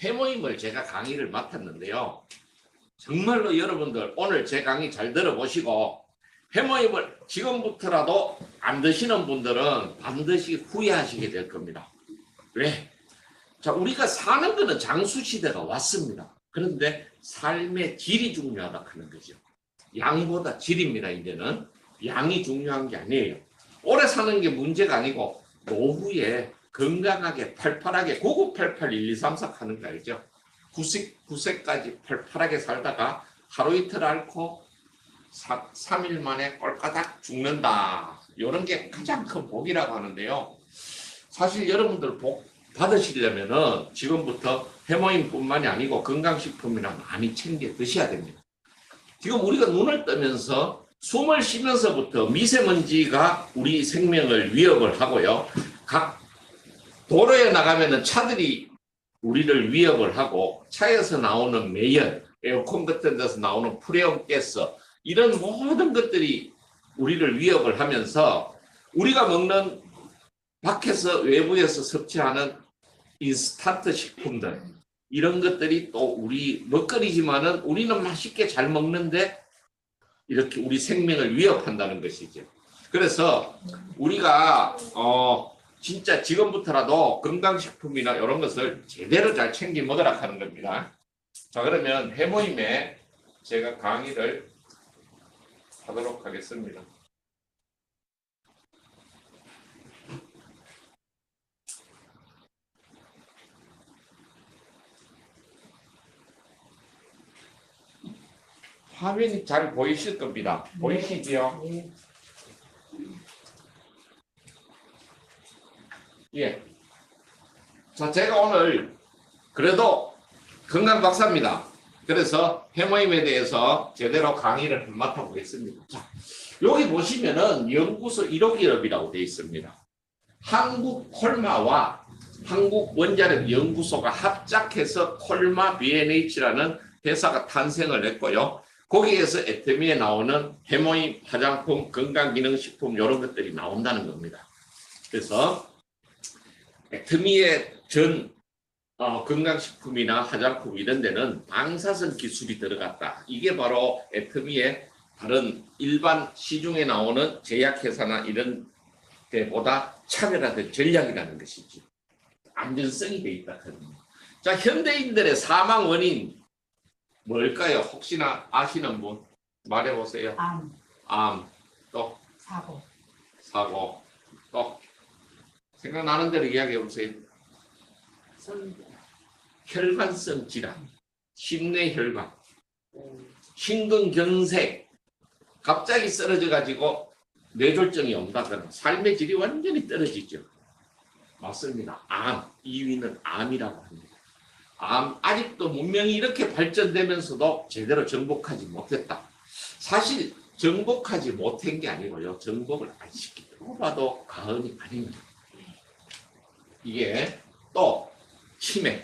해모임을 제가 강의를 맡았는데요. 정말로 여러분들 오늘 제 강의 잘 들어보시고 해모임을 지금부터라도 안 드시는 분들은 반드시 후회하시게 될 겁니다. 왜? 자, 우리가 사는 거는 장수시대가 왔습니다. 그런데 삶의 질이 중요하다 하는 거죠. 양보다 질입니다. 이제는 양이 중요한 게 아니에요. 오래 사는 게 문제가 아니고 노후에 건강하게 팔팔하게 9988 1234 하는 거 알죠? 99세까지 팔팔하게 살다가 하루 이틀 앓고 3일 만에 꼴까닥 죽는다. 이런 게 가장 큰 복이라고 하는데요. 사실 여러분들 복 받으시려면은 지금부터 해모임뿐만이 아니고 건강식품이나 많이 챙겨 드셔야 됩니다. 지금 우리가 눈을 뜨면서 숨을 쉬면서부터 미세먼지가 우리 생명을 위협을 하고요. 각 도로에 나가면은 차들이 우리를 위협을 하고 차에서 나오는 매연, 에어컨 같은 데서 나오는 프레온 가스 이런 모든 것들이 우리를 위협을 하면서 우리가 먹는 밖에서 외부에서 섭취하는 인스턴트 식품들 이런 것들이 또 우리 먹거리지만은 우리는 맛있게 잘 먹는데 이렇게 우리 생명을 위협한다는 것이죠. 그래서 우리가 진짜 지금부터라도 건강식품이나 이런 것을 제대로 잘 챙겨 먹으라 하는 겁니다. 자, 그러면 해모임에 제가 강의를 하도록 하겠습니다. 화면이 잘 보이실 겁니다. 보이시지요? 예. 자, 제가 오늘 그래도 건강 박사입니다. 그래서 해모임에 대해서 제대로 강의를 맡아보겠습니다. 자, 여기 보시면은 연구소 1호 기업이라고 되어 있습니다. 한국 콜마와 한국 원자력 연구소가 합작해서 콜마 B&H라는 회사가 탄생을 했고요. 거기에서 애터미에 나오는 해모임, 화장품, 건강기능식품 이런 것들이 나온다는 겁니다. 그래서 애터미의 전 건강식품이나 화장품 이런 데는 방사선 기술이 들어갔다. 이게 바로 애터미의 다른 일반 시중에 나오는 제약회사나 이런 데보다 차별화된 전략이라는 것이지. 안전성이 돼 있다. 자, 현대인들의 사망 원인 뭘까요? 혹시나 아시는 분 말해보세요. 암, 또 사고, 또 생각나는 대로 이야기해보세요. 혈관성 질환, 심뇌혈관, 심근경색, 갑자기 쓰러져가지고 뇌졸중이 온다거나 삶의 질이 완전히 떨어지죠. 맞습니다. 암, 2위는 암이라고 합니다. 암, 아직도 문명이 이렇게 발전되면서도 제대로 정복하지 못했다. 사실 정복하지 못한 게 아니고요. 정복을 안 시키고 봐도 과언이 아닙니다. 이게 또 치매,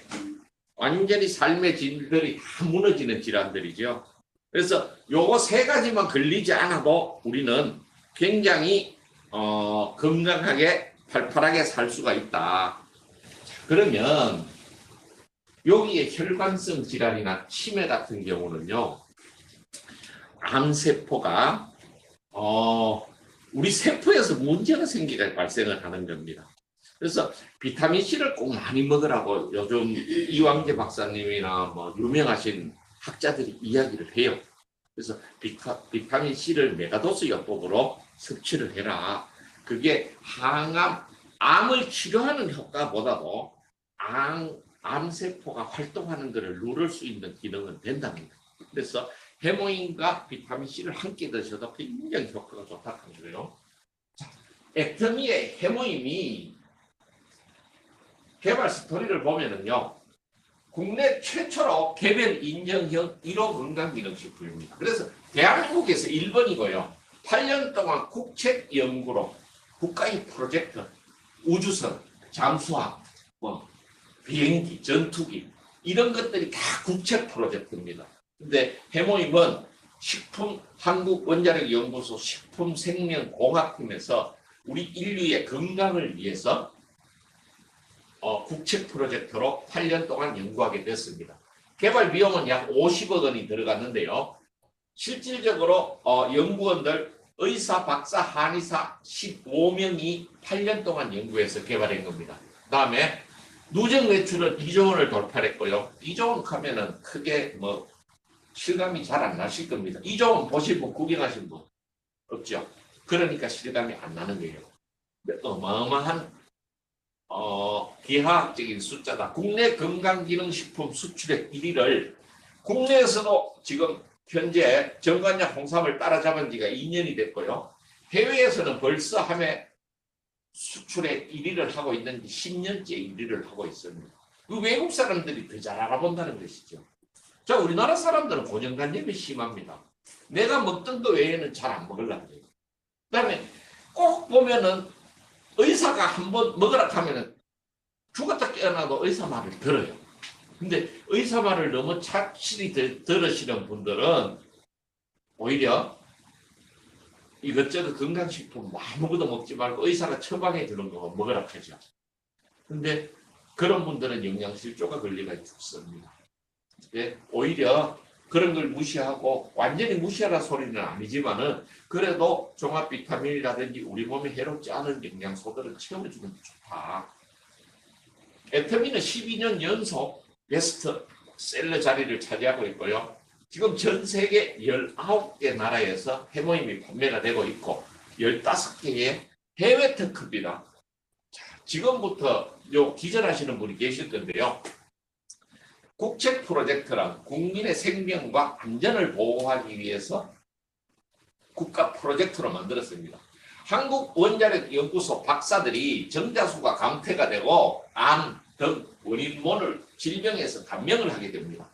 완전히 삶의 질들이 다 무너지는 질환들이죠. 그래서 요거 세 가지만 걸리지 않아도 우리는 굉장히 건강하게 팔팔하게 살 수가 있다. 그러면 여기에 혈관성 질환이나 치매 같은 경우는요, 암세포가 우리 세포에서 문제가 생기가 발생을 하는 겁니다. 그래서 비타민C를 꼭 많이 먹으라고 요즘 이왕재 박사님이나 뭐 유명하신 학자들이 이야기를 해요. 그래서 비타민C를 메가도스 요법으로 섭취를 해라. 그게 항암, 암을 치료하는 효과보다도 암세포가 활동하는 것을 누를 수 있는 기능은 된답니다. 그래서 해모임과 비타민C를 함께 드셔도 굉장히 효과가 좋다는 거예요. 자, 애터미의 해모임이 개발 스토리를 보면은요, 국내 최초로 개별 인정형 1호 건강기능식품입니다. 그래서 대한민국에서 1번이고요. 8년 동안 국책 연구로 국가의 프로젝트, 우주선, 잠수함, 비행기, 전투기 이런 것들이 다 국책 프로젝트입니다. 근데 해모임은 한국원자력연구소 식품생명공학팀에서 우리 인류의 건강을 위해서 국책 프로젝트로 8년 동안 연구하게 됐습니다. 개발 비용은 약 50억 원이 들어갔는데요. 실질적으로 연구원들 의사, 박사, 한의사 15명이 8년 동안 연구해서 개발한 겁니다. 그 다음에 누적 매출은 2조 원을 돌파했고요. 2조 원 하면은 크게 뭐 실감이 잘 안 나실 겁니다. 2조 원 보신 분, 구경하신 분 없죠? 그러니까 실감이 안 나는 거예요. 어마어마한 기하학적인 숫자다. 국내 건강기능식품 수출액 1위를 국내에서도 지금 현재 정관장 홍삼을 따라잡은 지가 2년이 됐고요. 해외에서는 벌써 한 해 수출액 1위를 하고 있는지 10년째 1위를 하고 있습니다. 그 외국 사람들이 더 잘 알아본다는 것이죠. 자, 우리나라 사람들은 고정관념이 심합니다. 내가 먹던 거 외에는 잘 안 먹으려고 해요. 그 다음에 꼭 보면은 의사가 한번 먹으라 하면은 죽었다 깨어나도 의사 말을 들어요. 근데 의사 말을 너무 착실히 들으시는 분들은 오히려 이것저것 건강식품 아무것도 먹지 말고 의사가 처방해 주는 거 먹으라 하죠. 근데 그런 분들은 영양실조가 걸리가 죽습니다. 오히려 그런 걸 무시하고 완전히 무시하라 소리는 아니지만은 그래도 종합 비타민이라든지 우리 몸에 해롭지 않은 영양소들은 채워주는 게 좋다. 애터미는 12년 연속 베스트셀러 자리를 차지하고 있고요. 지금 전 세계 19개 나라에서 해모임이 판매가 되고 있고 15개의 해외 특허입니다. 자, 지금부터 요 기절하시는 분이 계실 건데요. 국책 프로젝트란 국민의 생명과 안전을 보호하기 위해서 국가 프로젝트로 만들었습니다. 한국원자력연구소 박사들이 정자수가 감퇴가 되고 암 등 원인모를 질병에서 감명을 하게 됩니다.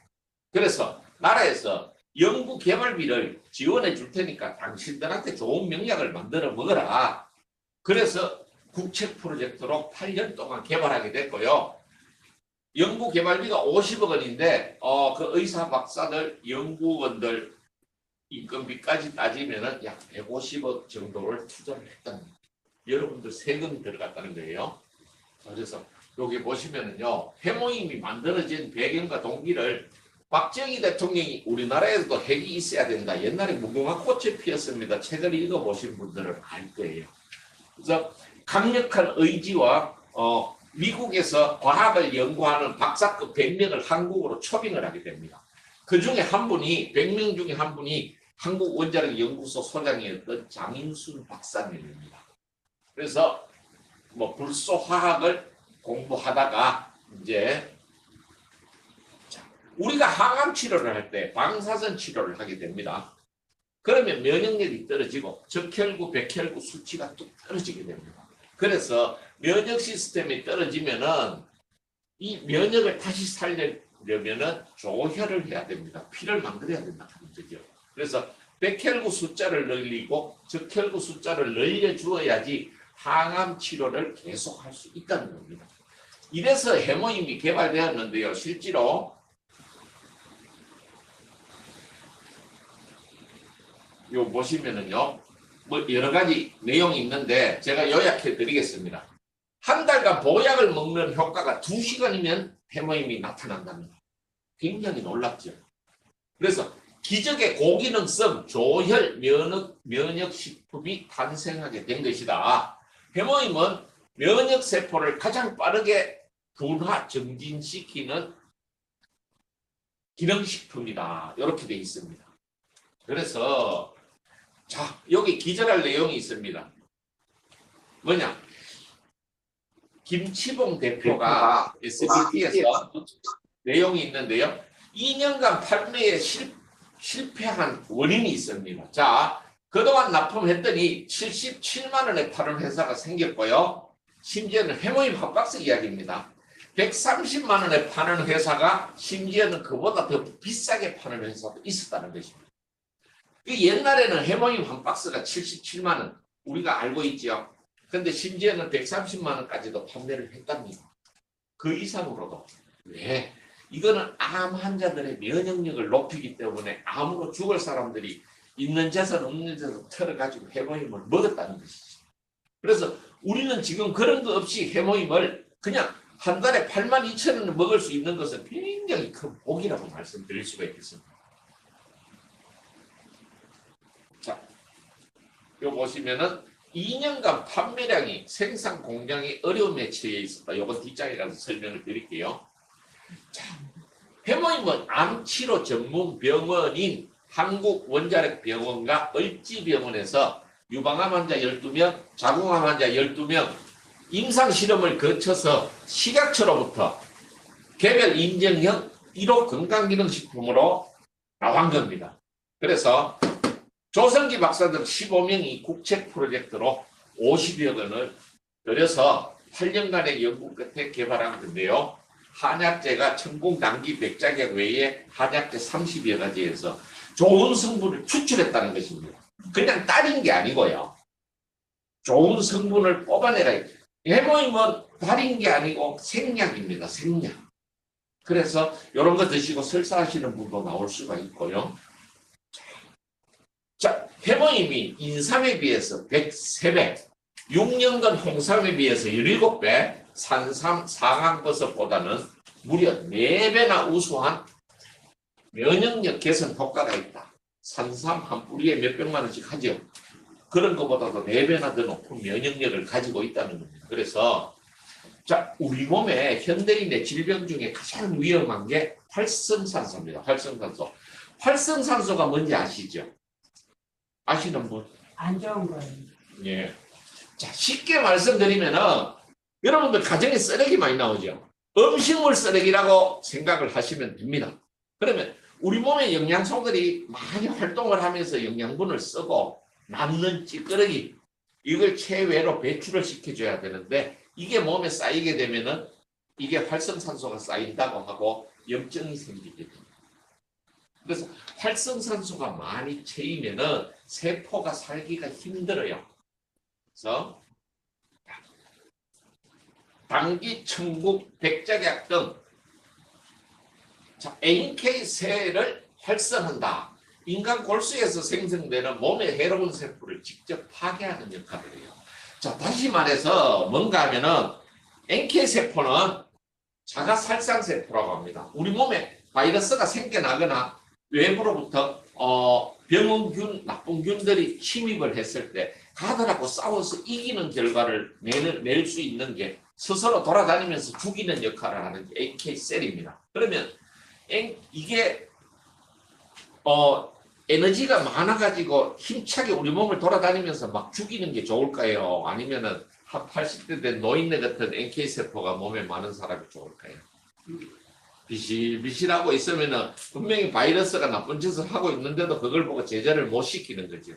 그래서 나라에서 연구 개발비를 지원해 줄 테니까 당신들한테 좋은 명약을 만들어 먹어라. 그래서 국책 프로젝트로 8년 동안 개발하게 됐고요. 연구 개발비가 50억 원인데 그 의사 박사들 연구원들 인건비까지 따지면은 약 150억 정도를 투자를 했다는 거예요. 여러분들 세금이 들어갔다는 거예요. 그래서 여기 보시면은요, 해모임이 만들어진 배경과 동기를 박정희 대통령이 우리나라에서도 핵이 있어야 된다. 옛날에 무궁화 꽃이 피었습니다. 책을 읽어보신 분들은 알 거예요. 그래서 강력한 의지와 미국에서 과학을 연구하는 박사급 100명을 한국으로 초빙을 하게 됩니다. 그 중에 한 분이 100명 중에 한 분이 한국원자력연구소 소장이었던 장인순 박사님입니다. 그래서 뭐 불소화학을 공부하다가 이제 우리가 항암 치료를 할 때 방사선 치료를 하게 됩니다. 그러면 면역력이 떨어지고 적혈구, 백혈구 수치가 뚝 떨어지게 됩니다. 그래서 면역 시스템이 떨어지면은 이 면역을 다시 살려면은 조혈을 해야 됩니다. 피를 만들어야 된다는 거죠. 그래서 백혈구 숫자를 늘리고 적혈구 숫자를 늘려주어야지 항암 치료를 계속할 수 있다는 겁니다. 이래서 해모임이 개발되었는데요. 실제로 요 보시면은요, 뭐 여러 가지 내용이 있는데 제가 요약해 드리겠습니다. 한 달간 보약을 먹는 효과가 2시간이면 해모임이 나타난답니다. 굉장히 놀랍죠. 그래서 기적의 고기능성 조혈 면역식품이 탄생하게 된 것이다. 해모임은 면역세포를 가장 빠르게 분화 정진시키는 기능식품이다. 이렇게 되어 있습니다. 그래서 자, 여기 기절할 내용이 있습니다. 뭐냐? 김치봉 대표가 SBT에서 내용이 있는데요. 2년간 판매에 실패한 원인이 있습니다. 자, 그동안 납품했더니 77만 원에 파는 회사가 생겼고요. 심지어는 해모임 한 박스 이야기입니다. 130만 원에 파는 회사가 심지어는 그보다 더 비싸게 파는 회사도 있었다는 것입니다. 옛날에는 해모임 한 박스가 77만 원 우리가 알고 있죠. 근데 심지어는 130만 원까지도 판매를 했답니다. 그 이상으로도. 왜? 이거는 암 환자들의 면역력을 높이기 때문에 암으로 죽을 사람들이 있는 재산 없는 재산 털어가지고 해모임을 먹었다는 것이죠. 그래서 우리는 지금 그런 거 없이 해모임을 그냥 한 달에 82,000원을 먹을 수 있는 것은 굉장히 큰 복이라고 말씀드릴 수가 있겠습니다. 자, 요 보시면은 2년간 판매량이 생산 공장이 어려움에 처해 있었다. 요건 뒷장에 가서 설명을 드릴게요. 자, 해모임은 암치료 전문 병원인 한국원자력병원과 을지병원에서 유방암 환자 12명, 자궁암 환자 12명 임상실험을 거쳐서 식약처로부터 개별 인증형 1호 건강기능식품으로 나온 겁니다. 그래서 조성기 박사 등 15명이 국책 프로젝트로 50여 원을 들여서 8년간의 연구 끝에 개발한 건데요. 한약재가 천공 당기 백작약 외에 한약재 30여 가지에서 좋은 성분을 추출했다는 것입니다. 그냥 딸인 게 아니고요. 좋은 성분을 뽑아내라. 해모임은 딸인 게 아니고 생약입니다. 생약. 그래서 이런 거 드시고 설사하시는 분도 나올 수가 있고요. 자, 해모임이 인삼에 비해서 103배, 6년간 홍삼에 비해서 17배, 산삼, 상황버섯보다는 무려 4배나 우수한 면역력 개선 효과가 있다. 산삼 한 뿌리에 몇백만 원씩 하죠. 그런 것보다도 4배나 더 높은 면역력을 가지고 있다는 겁니다. 그래서 자, 우리 몸에 현대인의 질병 중에 가장 위험한 게 활성산소입니다. 활성산소. 활성산소가 뭔지 아시죠? 아시는 분? 안 좋은 거예요. 예. 자, 쉽게 말씀드리면은 여러분들 가정에 쓰레기 많이 나오죠. 음식물 쓰레기라고 생각을 하시면 됩니다. 그러면 우리 몸의 영양소들이 많이 활동을 하면서 영양분을 쓰고 남는 찌꺼기 이걸 체외로 배출을 시켜줘야 되는데 이게 몸에 쌓이게 되면은 이게 활성산소가 쌓인다고 하고 염증이 생기게 됩니다. 그래서 활성산소가 많이 채이면은 세포가 살기가 힘들어요. 그래서 당기, 천국, 백작약 등 NK세를 활성한다. 인간 골수에서 생성되는 몸의 해로운 세포를 직접 파괴하는 역할을 해요. 자, 다시 말해서 뭔가 하면은 NK세포는 자가살상세포라고 합니다. 우리 몸에 바이러스가 생겨나거나 외부로부터 병원균, 나쁜균들이 침입을 했을 때 가들하고 싸워서 이기는 결과를 낼 수 있는 게 스스로 돌아다니면서 죽이는 역할을 하는 게 NK셀입니다. 그러면 이게 에너지가 많아가지고 힘차게 우리 몸을 돌아다니면서 막 죽이는 게 좋을까요? 아니면은 한 80대 된 노인네 같은 NK세포가 몸에 많은 사람이 좋을까요? 비실비실하고 있으면은 분명히 바이러스가 나쁜 짓을 하고 있는데도 그걸 보고 제재를 못 시키는 거죠.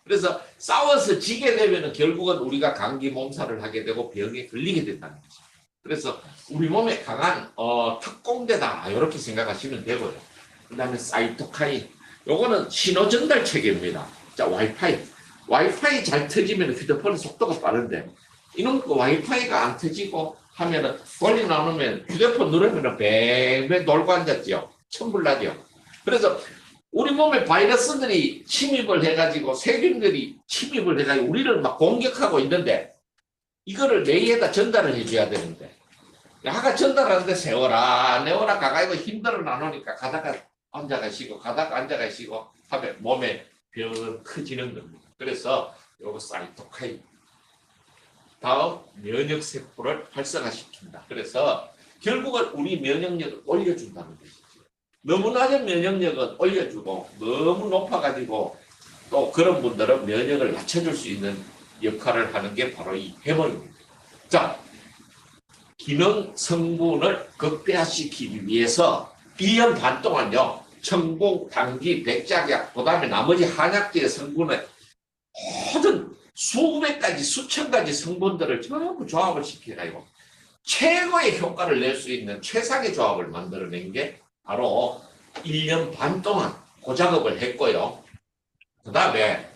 그래서 싸워서 지게 되면은 결국은 우리가 감기 몸살을 하게 되고 병에 걸리게 된다는 거죠. 그래서 우리 몸에 강한 특공대다 이렇게 생각하시면 되고요. 그 다음에 사이토카인 요거는 신호 전달 체계입니다. 자, 와이파이 잘 터지면 휴대폰 속도가 빠른데 이놈 그 와이파이가 안 터지고 하면은 권리 나누면 휴대폰 누르면은 뱅뱅 돌고 앉았죠. 천불나죠. 그래서 우리 몸에 바이러스들이 침입을 해가지고 세균들이 침입을 해가지고 우리를 막 공격하고 있는데 이거를 뇌에다 전달을 해줘야 되는데 야가 전달하는데 세워라 내워라 가가지고 힘들어 나누니까 가다가 앉아가시고 가다가 앉아가시고 하면 몸에 병은 커지는 겁니다. 그래서 요거 사이토카인 다음 면역세포를 활성화시킨다. 그래서 결국은 우리 면역력을 올려준다는 것이죠. 너무 낮은 면역력은 올려주고 너무 높아가지고 또 그런 분들은 면역을 낮춰줄 수 있는 역할을 하는 게 바로 이 해모입니다. 자, 기능 성분을 극대화시키기 위해서 1년 반 동안요. 천공, 당기, 백작약, 그 다음에 나머지 한약재의 성분을 모든 수백 가지, 수천 가지 성분들을 전부 조합을 시켜가지고 최고의 효과를 낼 수 있는 최상의 조합을 만들어낸 게 바로 1년 반 동안 그 작업을 했고요. 그 다음에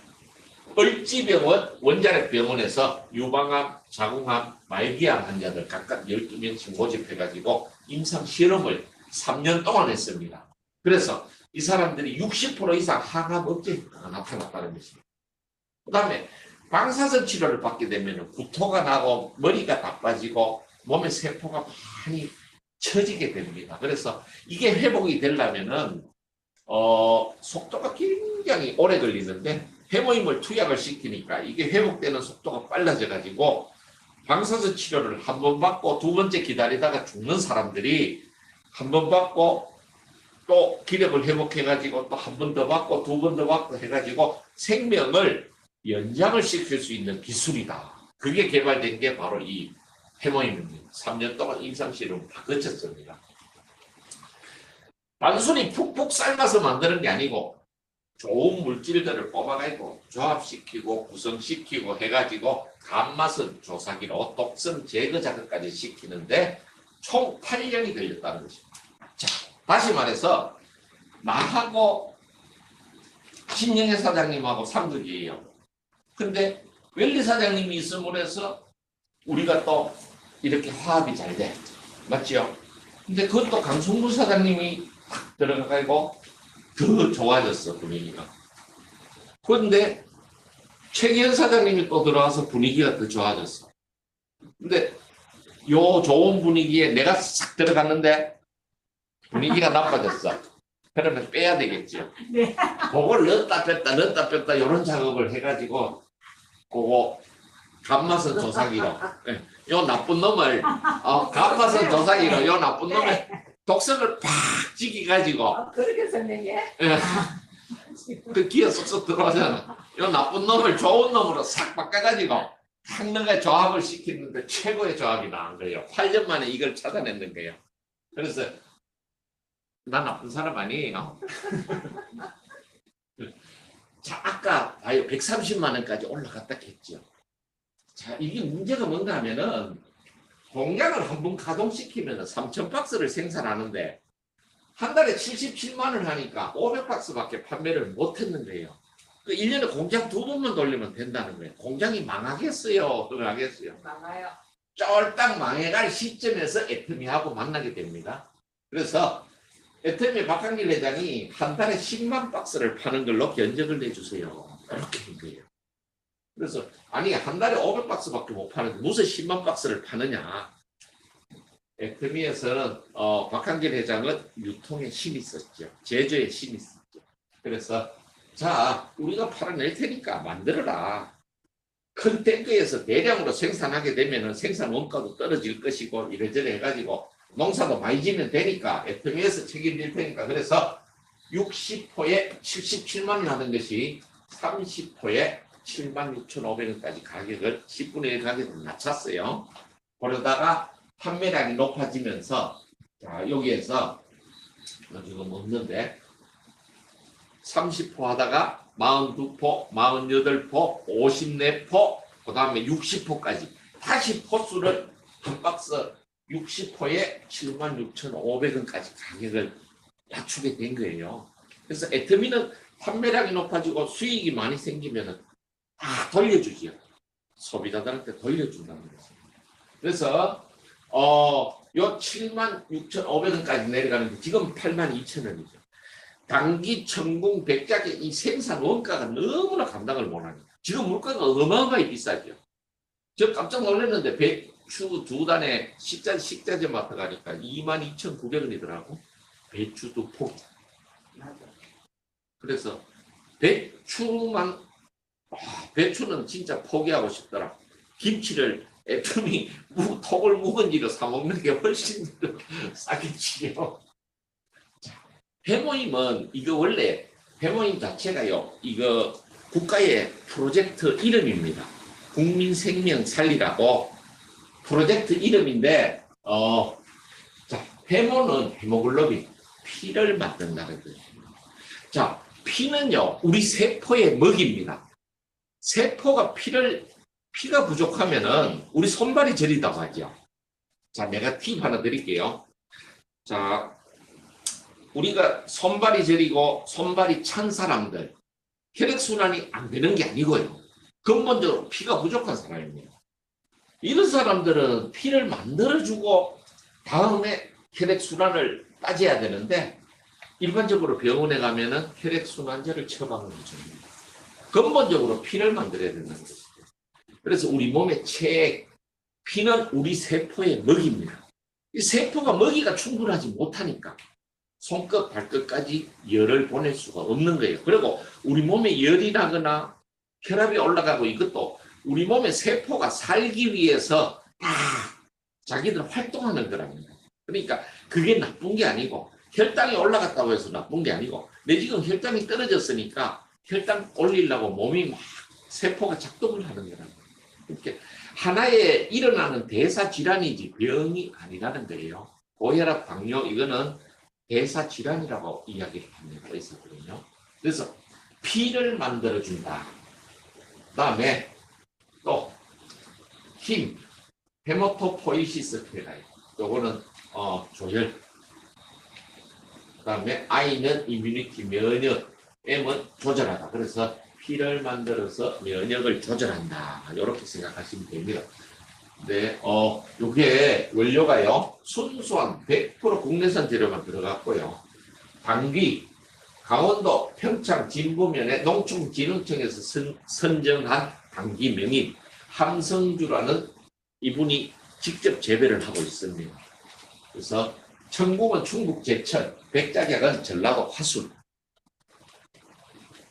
을지병원, 원자력병원에서 유방암, 자궁암, 말기암 환자들 각각 12명씩 모집해가지고 임상 실험을 3년 동안 했습니다. 그래서 이 사람들이 60% 이상 항암 억제 효과가 나타났다는 것입니다. 그 다음에 방사선 치료를 받게 되면 구토가 나고 머리가 나빠지고 몸의 세포가 많이 처지게 됩니다. 그래서 이게 회복이 되려면은 속도가 굉장히 오래 걸리는데 해모임을 투약을 시키니까 이게 회복되는 속도가 빨라져 가지고 방사선 치료를 한 번 받고 두 번째 기다리다가 죽는 사람들이 한 번 받고 또 기력을 회복해 가지고 또 한 번 더 받고 두 번 더 받고 해 가지고 생명을 연장을 시킬 수 있는 기술이다. 그게 개발된 게 바로 이 해모임입니다. 3년 동안 임상실험 다 거쳤습니다. 단순히 푹푹 삶아서 만드는 게 아니고 좋은 물질들을 뽑아가지고 조합시키고 구성시키고 해가지고 감맛은 조사기로 독성 제거 작업까지 시키는데 총 8년이 걸렸다는 것입니다. 자, 다시 말해서 나하고 신영애 사장님하고 상극이에요. 근데 웰리 사장님이 있음으로 해서 우리가 또 이렇게 화합이 잘 돼. 맞죠? 근데 그것도 강성무 사장님이 딱 들어가고 더 좋아졌어, 분위기가. 그런데 최기현 사장님이 또 들어와서 분위기가 더 좋아졌어. 근데 요 좋은 분위기에 내가 싹 들어갔는데 분위기가 나빠졌어. 그러면 빼야 되겠죠. 네. 그걸 넣었다 뺐다 이런 작업을 해가지고 그거 감마선 조사기로 요 나쁜 놈을 감마선 조사기로 요 나쁜 놈의 독성을 팍 찍어가지고 그렇게 설명해? 그 기어 쏙쏙 들어오잖아. 요 나쁜 놈을 좋은 놈으로 싹 바꿔가지고 한능의 조합을 시키는데 최고의 조합이 나온 거예요. 8년 만에 이걸 찾아냈는 거예요. 그래서 난 나쁜 사람 아니에요. 자, 아까 봐요. 130만 원까지 올라갔다 했죠. 자, 이게 문제가 뭔가 하면은 공장을 한 번 가동시키면 3,000박스를 생산하는데 한 달에 77만 원 하니까 500박스밖에 판매를 못 했는 거예요. 그 1년에 공장 2번만 돌리면 된다는 거예요. 공장이 망하겠어요? 망하겠어요? 망해요. 쫄딱 망해갈 시점에서 애터미하고 만나게 됩니다. 그래서 애터미 박한길 회장이 한 달에 10만 박스를 파는 걸로 견적을 내주세요. 이렇게 된 거예요. 그래서 아니 한 달에 500박스밖에 못 파는데 무슨 10만 박스를 파느냐. 애터미에서는 박한길 회장은 유통에 힘이 있었죠. 제조에 힘이 있었죠. 그래서 자 우리가 팔아낼 테니까 만들어라. 큰 탱크에서 대량으로 생산하게 되면 생산 원가도 떨어질 것이고 이래저래 해가지고 농사도 많이 지면 되니까 애터미에서 책임질 테니까 그래서 60호에 77만 원 하는 것이 30호에 76,500원까지 가격을 10분의 1 가격을 낮췄어요. 그러다가 판매량이 높아지면서 자 여기에서 지금 없는데 30포 하다가 42포, 48포, 54포, 그 다음에 60포까지 다시 포수를 한 박스 60포에 76,500원까지 가격을 낮추게 된 거예요. 그래서 애터미는 판매량이 높아지고 수익이 많이 생기면 다 돌려주지요. 소비자들한테 돌려준다는 거죠. 그래서 요 76,500원까지 내려가는데 지금 82,000원이죠. 당기, 천궁, 백작의 이 생산 원가가 너무나 감당을 못하니까 지금 물가가 어마어마하게 비싸죠. 저 깜짝 놀랐는데 배추 두 단에 식자재 마트 가니까 22,900원이더라고. 배추 두 포기. 그래서 배추는 진짜 포기하고 싶더라. 김치를 애터미 톡을 묵은지로 사 먹는 게 훨씬 더 싸겠지요. 해모임은 이거 원래 해모임 자체가요. 이거 국가의 프로젝트 이름입니다. 국민 생명 살리라고 프로젝트 이름인데 자 해모는 헤모글로빈 피를 만든다는 거죠. 자 피는요 우리 세포의 먹입니다. 세포가 피가 부족하면은 우리 손발이 저리다고 하죠. 자 내가 팁 하나 드릴게요. 자 우리가 손발이 저리고 손발이 찬 사람들 혈액순환이 안 되는 게 아니고요. 근본적으로 피가 부족한 사람입니다. 이런 사람들은 피를 만들어주고 다음에 혈액순환을 따져야 되는데 일반적으로 병원에 가면은 혈액순환제를 처방을 해줍니다. 근본적으로 피를 만들어야 된다는 것이죠. 그래서 우리 몸의 체액, 피는 우리 세포의 먹이입니다. 이 세포가 먹이가 충분하지 못하니까 손끝 발끝까지 열을 보낼 수가 없는 거예요. 그리고 우리 몸에 열이 나거나 혈압이 올라가고 이것도 우리 몸의 세포가 살기 위해서 다 자기들 활동하는 거랍니다. 그러니까 그게 나쁜 게 아니고 혈당이 올라갔다고 해서 나쁜 게 아니고 내 지금 혈당이 떨어졌으니까 혈당 올리려고 몸이 막 세포가 작동을 하는 거랍니다. 이렇게 하나의 일어나는 대사 질환이지 병이 아니라는 거예요. 고혈압, 당뇨 이거는 대사 질환이라고 이야기를 합니다. 의사들은요. 그래서 피를 만들어준다. 그다음에 또 힘, 헤모토포이시스 페라이. 요거는 조혈. 그다음에 I는 이뮤니티 면역, M은 조절하다. 그래서 피를 만들어서 면역을 조절한다. 이렇게 생각하시면 됩니다. 네, 요게 원료가요, 순수한 100% 국내산 재료만 들어갔고요. 당귀, 강원도 평창 진부면의 농축진흥청에서 선정한 당귀 명인 함성주라는 이분이 직접 재배를 하고 있습니다. 그래서 청국은 충북 제천, 백작약은 전라도 화순.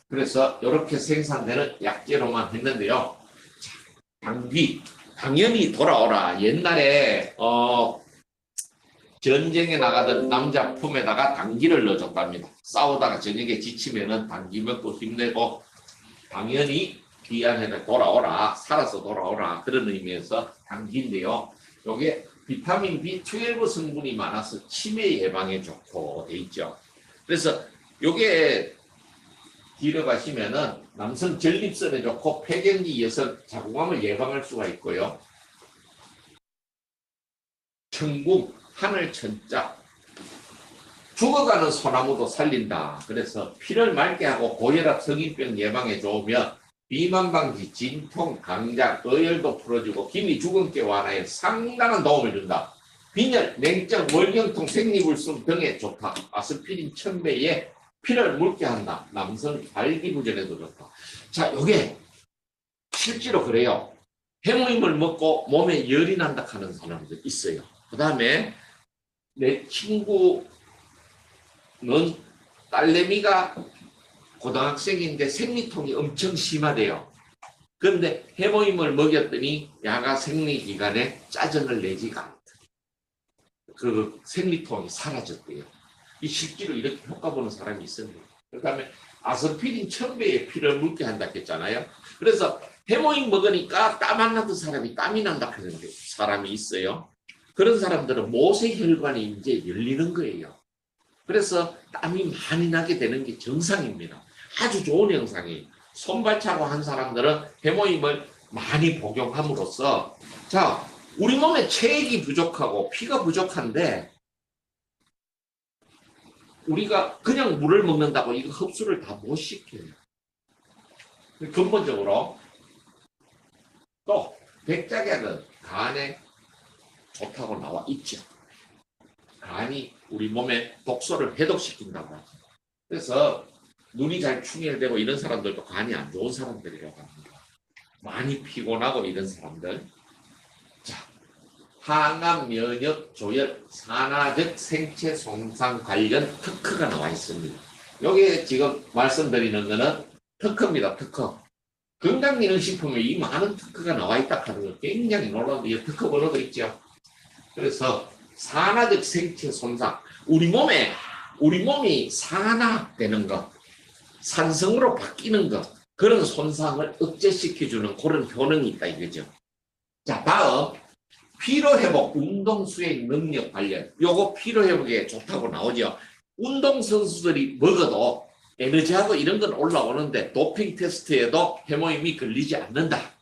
그래서 이렇게 생산되는 약재로만 했는데요. 당귀, 당연히 돌아오라. 옛날에 전쟁에 나가던 남자 품에다가 당귀를 넣어줬답니다. 싸우다가 저녁에 지치면은 당귀 먹고 힘내고 당연히 귀환해서 돌아오라. 살아서 돌아오라. 그런 의미에서 당귀인데요. 이게 비타민 B12 성분이 많아서 치매 예방에 좋고 돼 있죠. 그래서 이게 뒤로 가시면은 남성 전립선에 좋고 폐경기 여성 자궁암을 예방할 수가 있고요. 청국, 하늘 천자, 죽어가는 소나무도 살린다. 그래서 피를 맑게 하고 고혈압, 성인병 예방에 좋으며 비만 방지, 진통, 강장, 어혈도 풀어주고 기미, 주근깨 완화에 상당한 도움을 준다. 빈혈, 냉증, 월경통, 생리불순 등에 좋다. 아스피린 1000배에 피를 묽게 한다. 남성 발기부전에도 좋다. 자, 요게 실제로 그래요. 해모임을 먹고 몸에 열이 난다 하는 사람들 있어요. 그 다음에 내 친구는 딸내미가 고등학생인데 생리통이 엄청 심하대요. 그런데 해모임을 먹였더니 야가 생리기간에 짜증을 내지가 않다. 그 생리통이 사라졌대요. 이 실제로 이렇게 효과 보는 사람이 있습니다. 그 다음에 아스피린 1000배의 피를 묽게 한다 했잖아요. 그래서 해모임 먹으니까 땀 안 나던 사람이 땀이 난다 하는 사람이 있어요. 그런 사람들은 모세혈관이 이제 열리는 거예요. 그래서 땀이 많이 나게 되는 게 정상입니다. 아주 좋은 현상이에요. 손발차고 한 사람들은 해모임을 많이 복용함으로써 자, 우리 몸에 체액이 부족하고 피가 부족한데 우리가 그냥 물을 먹는다고 이거 흡수를 다 못 시켜요. 근본적으로 또 백작약은 간에 좋다고 나와 있죠. 간이 우리 몸에 독소를 해독시킨다고 하죠. 그래서 눈이 잘 충혈되고 이런 사람들도 간이 안 좋은 사람들이라고 합니다. 많이 피곤하고 이런 사람들. 자, 항암, 면역, 조혈, 산화적 생체 손상 관련 특허가 나와 있습니다. 여기에 지금 말씀드리는 거는 특허입니다. 특허. 건강기능식품에 이 많은 특허가 나와 있다 하는 거 굉장히 놀라운데 이 특허 번호도 있죠. 그래서 산화적 생체 손상, 우리 몸이 산화되는 것, 산성으로 바뀌는 것, 그런 손상을 억제시켜주는 그런 효능이 있다 이거죠. 자, 다음 피로회복, 운동수행 능력 관련. 요거 피로회복에 좋다고 나오죠. 운동선수들이 먹어도 에너지하고 이런 건 올라오는데 도핑 테스트에도 해모임이 걸리지 않는다.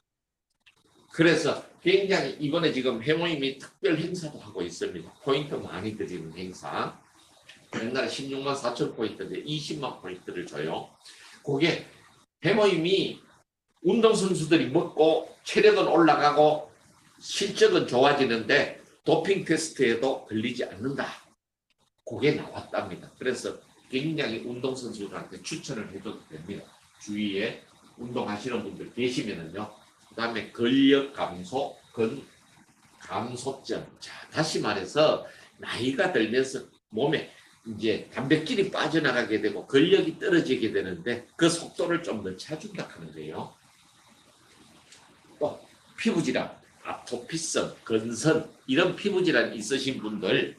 그래서 굉장히 이번에 지금 해모임이 특별 행사도 하고 있습니다. 포인트 많이 드리는 행사. 옛날에 16만 4천 포인트인데 20만 포인트를 줘요. 그게 해모임이 운동선수들이 먹고 체력은 올라가고 실적은 좋아지는데 도핑 테스트에도 걸리지 않는다. 그게 나왔답니다. 그래서 굉장히 운동선수들한테 추천을 해줘도 됩니다. 주위에 운동하시는 분들 계시면은요. 그 다음에 근력 감소, 감소증. 자, 다시 말해서 나이가 들면서 몸에 이제 단백질이 빠져나가게 되고 근력이 떨어지게 되는데 그 속도를 좀 늦춰준다 하는 거예요. 또 피부질환, 아토피성, 건선 이런 피부질환 있으신 분들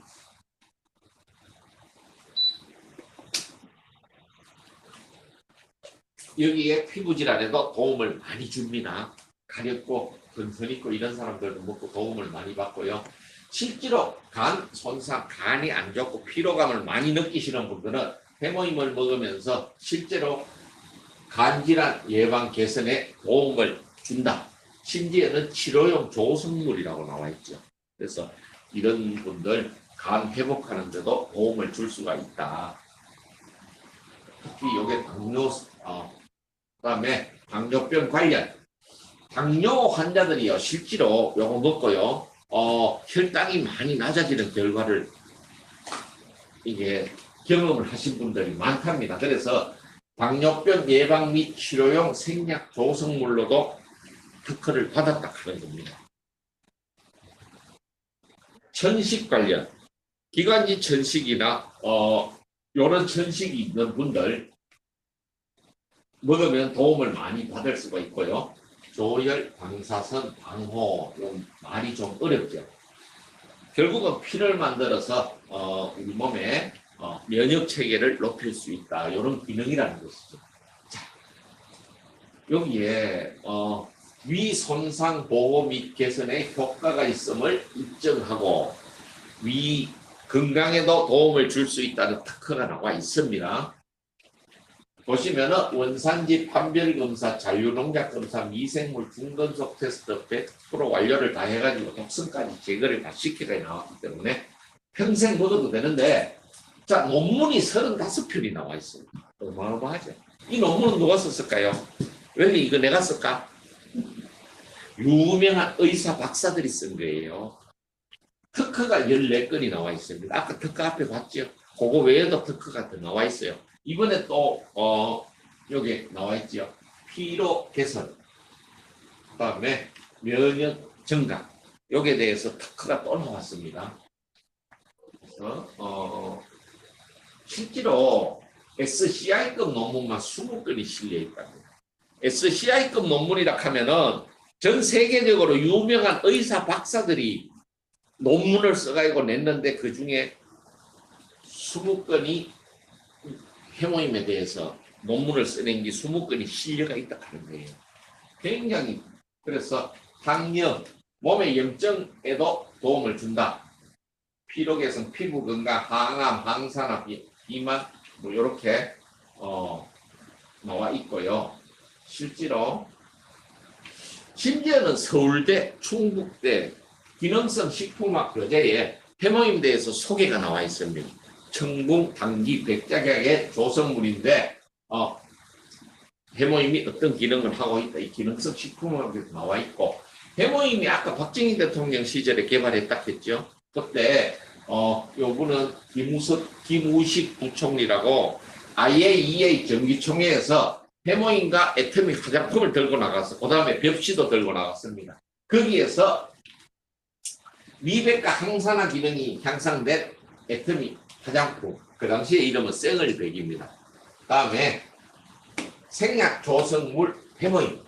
여기에 피부질환에도 도움을 많이 줍니다. 가렵고 건선 있고 이런 사람들도 먹고 도움을 많이 받고요. 실제로 간 손상, 간이 안 좋고 피로감을 많이 느끼시는 분들은 해모임을 먹으면서 실제로 간질환 예방 개선에 도움을 준다. 심지어는 치료용 조성물이라고 나와 있죠. 그래서 이런 분들 간 회복하는 데도 도움을 줄 수가 있다. 특히 이게 당뇨, 그다음에 당뇨병 관련 당뇨 환자들이요 실제로 요거 먹고요 혈당이 많이 낮아지는 결과를 이게 경험을 하신 분들이 많답니다. 그래서 당뇨병 예방 및 치료용 생약 조성물로도 특허를 받았다 하는 겁니다. 천식 관련 기관지 천식이나 이런 천식이 있는 분들 먹으면 도움을 많이 받을 수가 있고요. 조혈, 방사선, 방호 말이 좀 어렵죠. 결국은 피를 만들어서 우리 몸에 면역 체계를 높일 수 있다. 이런 기능이라는 것이죠. 자, 여기에 위 손상 보호 및 개선에 효과가 있음을 입증하고 위 건강에도 도움을 줄 수 있다는 특허가 나와 있습니다. 보시면은 원산지 판별 검사, 잔류농약 검사, 미생물 중금속 테스트 100% 완료를 다 해가지고 독성까지 제거를 다 시켜가 나왔기 때문에 평생 먹어도 되는데, 자, 논문이 35편이 나와 있습니다. 어마어마하죠. 이 논문은 누가 썼을까요? 왜 이거 내가 쓸까? 유명한 의사 박사들이 쓴 거예요. 특허가 14건이 나와 있습니다. 아까 특허 앞에 봤죠? 그거 외에도 특허가 더 나와 있어요. 이번에 또 여기 나와 있죠. 피로 개선, 그다음에 면역 증강, 여기에 대해서 특허가 또 나왔습니다. 그래서 실제로 SCI급 논문만 20건이 실려 있답니다. SCI급 논문이라 하면은 전 세계적으로 유명한 의사 박사들이 논문을 써가지고 냈는데 그 중에 20건이 해모임에 대해서 논문을 써낸 게 20건이 실려가 있다 하는 거예요. 굉장히 그래서 당뇨, 몸의 염증에도 도움을 준다. 피로 개선, 피부 건강, 항암, 항산화, 비만 뭐 이렇게 나와 있고요. 실제로 심지어는 서울대, 충북대 기능성 식품학 교재에 해모임에 대해서 소개가 나와 있습니다. 청궁, 당귀, 백작약의 조성물인데 해모임이 어떤 기능을 하고 있다. 이 기능성 식품학에 나와 있고 해모임이 아까 박정희 대통령 시절에 개발했다 했죠. 그때 요분은 김우식 부총리라고 IAEA 정기총회에서 해모임과 애터미 화장품을 들고 나가서 그 다음에 벽시도 들고 나갔습니다. 거기에서 미백과 항산화 기능이 향상된 애터미 화장품, 그 당시에 이름은 생얼백입니다. 다음에 생약 조성물 해모임,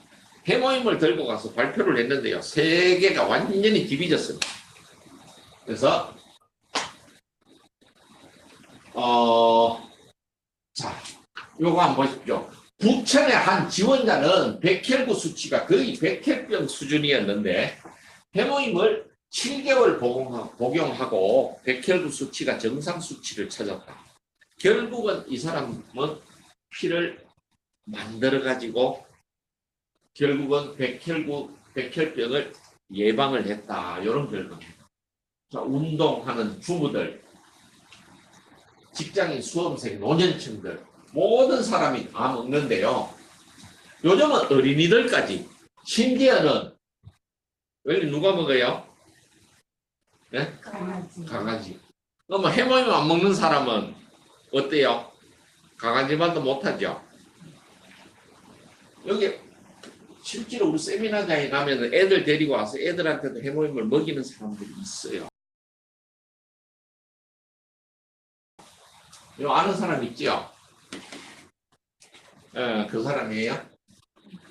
해모임을 들고 가서 발표를 했는데요. 세계가 완전히 뒤비졌습니다. 그래서 자, 요거 한번 보십시오. 부천의 한 지원자는 백혈구 수치가 거의 백혈병 수준이었는데 해모임을 7개월 복용하고 백혈구 수치가 정상 수치를 찾았다. 결국은 이 사람은 피를 만들어가지고 결국은 백혈병을 예방을 했다. 이런 결과입니다. 자, 운동하는 주부들, 직장인, 수험생, 노년층들 모든 사람이 다 먹는데요. 요즘은 어린이들까지 심지어는 왜 누가 먹어요? 네? 강아지. 그러면 해모임 안 먹는 사람은 어때요? 강아지만도 못하죠. 여기 실제로 우리 세미나장에 가면 애들 데리고 와서 애들한테도 해모임을 먹이는 사람들이 있어요. 이거 아는 사람 있죠? 그 사람이에요.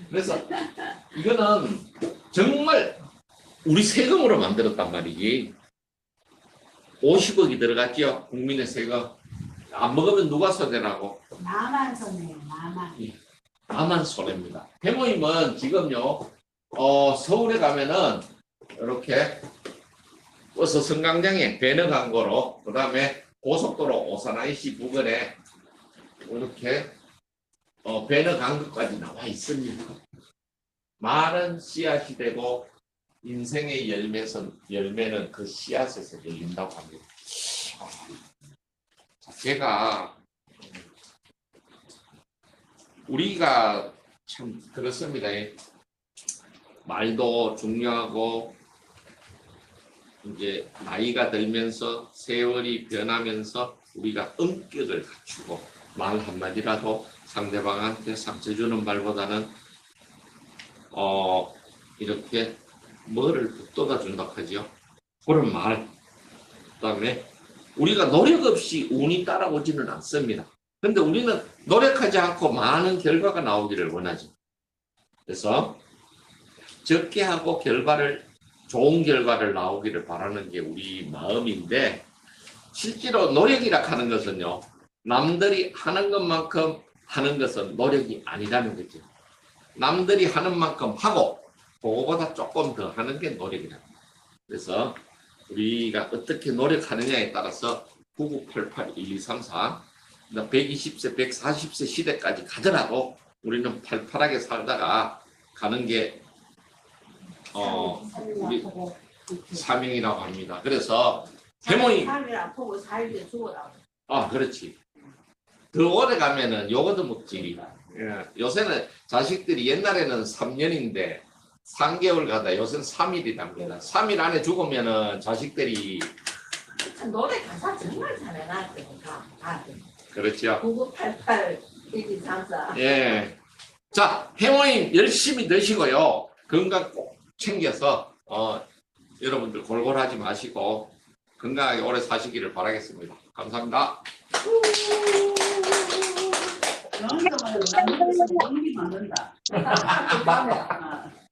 그래서 이거는 정말 우리 세금으로 만들었단 말이지. 50억이 들어갔죠. 국민의 세금. 안 먹으면 누가 손해라고? 나만 손해요. 나만. 나만 손해입니다. 해모임은 지금요. 서울에 가면은 이렇게 버스 승강장에 배너 광고로, 그 다음에 고속도로 오산IC 부근에 이렇게 배너 광고까지 나와 있습니다. 말은 씨앗이 되고 인생의 열매는 그 씨앗에서 열린다고 합니다. 제가 우리가 참 그렇습니다. 말도 중요하고 이제 나이가 들면서 세월이 변하면서 우리가 엄격을 갖추고 말 한마디라도 상대방한테 상처 주는 말보다는 이렇게 뭐를 북돋아 준다고 하죠. 그런 말. 그다음에 우리가 노력 없이 운이 따라오지는 않습니다. 근데 우리는 노력하지 않고 많은 결과가 나오기를 원하죠. 그래서 적게 하고 좋은 결과를 나오기를 바라는 게 우리 마음인데, 실제로 노력이라 하는 것은요, 남들이 하는 것만큼 하는 것은 노력이 아니라는 거죠. 남들이 하는 만큼 하고 그거보다 조금 더 하는 게 노력이랍니다. 그래서 우리가 어떻게 노력하느냐에 따라서 99881234 120세, 140세 시대까지 가더라도 우리는 팔팔하게 살다가 가는 게 우리 사명이라고 합니다. 그래서 해모임 3일 아프고 4일 뒤에 죽어라. 그렇지. 더 오래 가면은 요거도 먹지. 요새는 자식들이 옛날에는 3년인데 3개월 가다 요새는 3일이랍니다. 3일 안에 죽으면은 자식들이 노래 가사 정말 잘해놨으니까. 그렇죠. 9988 1234. 예. 자, 해모임 열심히 드시고요. 건강 꼭 챙겨서 여러분들 골골하지 마시고 건강하게 오래 사시기를 바라겠습니다. 감사합니다. 연기도 말고 연기 만든다.